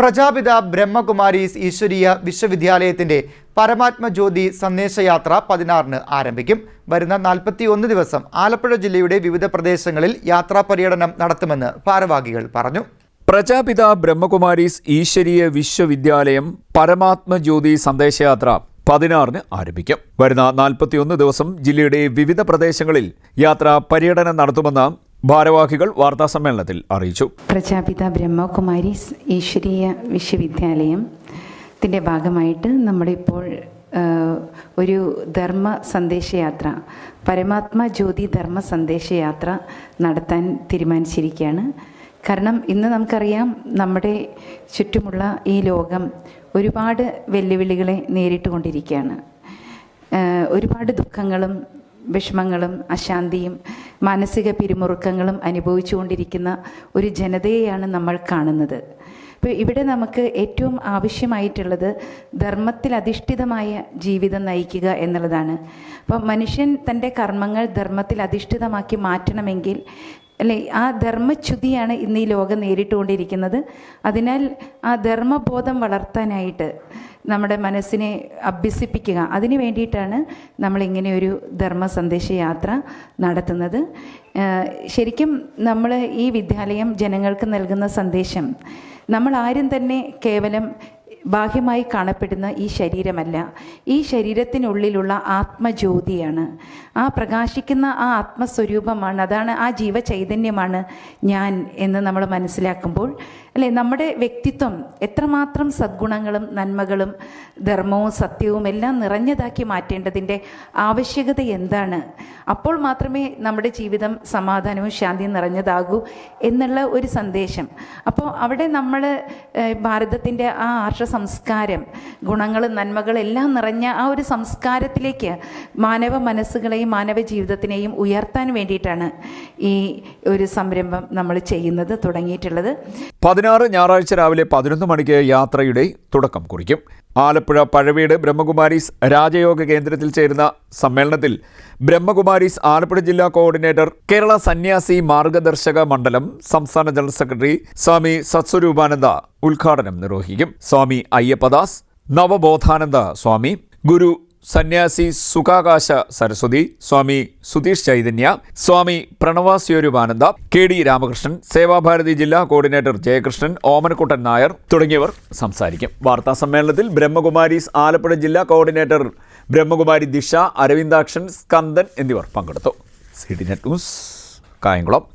പ്രജാപിത ബ്രഹ്മകുമാരീസ് ഈശ്വരീയ വിശ്വവിദ്യാലയത്തിന്റെ പരമാത്മജ്യോതി സന്ദേശയാത്ര 16-ന് ആരംഭിക്കും. വരുന്ന 41 ദിവസം ആലപ്പുഴ ജില്ലയുടെ വിവിധ പ്രദേശങ്ങളിൽ യാത്രാ പര്യടനം നടത്തുമെന്ന് ഭാരവാഹികൾ പറഞ്ഞു. പ്രജാപിത ബ്രഹ്മകുമാരീസ് ഈശ്വരീയ വിശ്വവിദ്യാലയം പരമാത്മജ്യോതി സന്ദേശയാത്ര 16-ന് ആരംഭിക്കും. വരുന്ന 41 ദിവസം ജില്ലയുടെ വിവിധ പ്രദേശങ്ങളിൽ യാത്രാ പര്യടനം നടത്തുമെന്ന് ഭാരവാഹികൾ വാർത്താസമ്മേളനത്തിൽ അറിയിച്ചു. പ്രജാപിത ബ്രഹ്മകുമാരീസ് ഈശ്വരീയ വിശ്വവിദ്യാലയത്തിൻ്റെ ഭാഗമായിട്ട് നമ്മളിപ്പോൾ ഒരു ധർമ്മ സന്ദേശയാത്ര, പരമാത്മ ജ്യോതി ധർമ്മ സന്ദേശയാത്ര നടത്താൻ തീരുമാനിച്ചിരിക്കുകയാണ്. കാരണം ഇന്ന് നമുക്കറിയാം, നമ്മുടെ ചുറ്റുമുള്ള ഈ ലോകം ഒരുപാട് വെല്ലുവിളികളെ നേരിട്ടുകൊണ്ടിരിക്കുകയാണ്. ഒരുപാട് ദുഃഖങ്ങളും വിഷമങ്ങളും അശാന്തിയും മാനസിക പിരിമുറുക്കങ്ങളും അനുഭവിച്ചുകൊണ്ടിരിക്കുന്ന ഒരു ജനതയെയാണ് നമ്മൾ കാണുന്നത്. ഇപ്പോൾ ഇവിടെ നമുക്ക് ഏറ്റവും ആവശ്യമായിട്ടുള്ളത് ധർമ്മത്തിൽ അധിഷ്ഠിതമായ ജീവിതം നയിക്കുക എന്നുള്ളതാണ്. അപ്പോൾ മനുഷ്യൻ തൻ്റെ കർമ്മങ്ങൾ ധർമ്മത്തിൽ അധിഷ്ഠിതമാക്കി മാറ്റണമെങ്കിൽ അല്ലെ, ആ ധർമ്മച്യുതിയാണ് ഇന്ന് ഈ ലോകം നേരിട്ടുകൊണ്ടിരിക്കുന്നത്. അതിനാൽ ആ ധർമ്മബോധം വളർത്താനായിട്ട് നമ്മുടെ മനസ്സിനെ അഭ്യസിപ്പിക്കുക, അതിനു വേണ്ടിയിട്ടാണ് നമ്മളിങ്ങനെ ഒരു ധർമ്മ സന്ദേശയാത്ര നടത്തുന്നത്. ശരിക്കും നമ്മൾ ഈ വിദ്യാലയം ജനങ്ങൾക്ക് നൽകുന്ന സന്ദേശം, നമ്മൾ ആരും തന്നെ കേവലം ബാഹ്യമായി കാണപ്പെടുന്ന ഈ ശരീരമല്ല, ഈ ശരീരത്തിനുള്ളിലുള്ള ആത്മജ്യോതിയാണ്. ആ പ്രകാശിക്കുന്ന ആ ആത്മസ്വരൂപമാണ്, അതാണ് ആ ജീവചൈതന്യമാണ് ഞാൻ എന്ന് നമ്മൾ മനസ്സിലാക്കുമ്പോൾ അല്ലേ, നമ്മുടെ വ്യക്തിത്വം എത്രമാത്രം സദ്ഗുണങ്ങളും നന്മകളും ധർമ്മവും സത്യവും എല്ലാം നിറഞ്ഞതാക്കി മാറ്റേണ്ടതിൻ്റെ ആവശ്യകത എന്താണ്, അപ്പോൾ മാത്രമേ നമ്മുടെ ജീവിതം സമാധാനവും ശാന്തിയും നിറഞ്ഞതാകൂ എന്നുള്ള ഒരു സന്ദേശം. അപ്പോൾ അവിടെ നമ്മൾ ഭാരതത്തിൻ്റെ ആ ആർഷ സംസ്കാരം, ഗുണങ്ങളും നന്മകളും എല്ലാം നിറഞ്ഞ ആ ഒരു സംസ്കാരത്തിലേക്ക് മാനവ മനസ്സുകളെയും മാനവ ജീവിതത്തിനെയും ഉയർത്താൻ വേണ്ടിയിട്ടാണ് ഈ ഒരു സംരംഭം നമ്മൾ ചെയ്യുന്നത്, തുടങ്ങിയിട്ടുള്ളത്. 16 ഞായറാഴ്ച രാവിലെ 11 മണിക്ക് യാത്രയുടെ തുടക്കം കുറിക്കും. ആലപ്പുഴ പഴവീട് ബ്രഹ്മകുമാരീസ് രാജയോഗ കേന്ദ്രത്തിൽ ചേരുന്ന സമ്മേളനത്തിൽ ബ്രഹ്മകുമാരീസ് ആലപ്പുഴ ജില്ലാ കോർഡിനേറ്റർ, കേരള സന്യാസി മാർഗദർശക മണ്ഡലം സംസ്ഥാന ജനറൽ സെക്രട്ടറി സ്വാമി സത്സ്വരൂപാനന്ദ ഉദ്ഘാടനം നിർവഹിക്കും. സ്വാമി അയ്യപ്പദാസ്, നവബോധാനന്ദ സ്വാമി, ഗുരു സന്യാസി സുഖാകാശ സരസ്വതി, സ്വാമി സുധീഷ് ചൈതന്യ, സ്വാമി പ്രണവാസ്വരൂപാനന്ദ, KD രാമകൃഷ്ണൻ, സേവാഭാരതി ജില്ലാ കോർഡിനേറ്റർ ജയകൃഷ്ണൻ, ഓമനക്കുട്ടൻ നായർ തുടങ്ങിയവർ സംസാരിക്കും. വാർത്താ സമ്മേളനത്തിൽ ബ്രഹ്മകുമാരീസ് ആലപ്പുഴ ജില്ലാ കോർഡിനേറ്റർ ബ്രഹ്മകുമാരി ദിശ, അരവിന്ദാക്ഷൻ, സ്കന്ദൻ എന്നിവർ പങ്കെടുത്തു. CDNet news, Kayamkulam.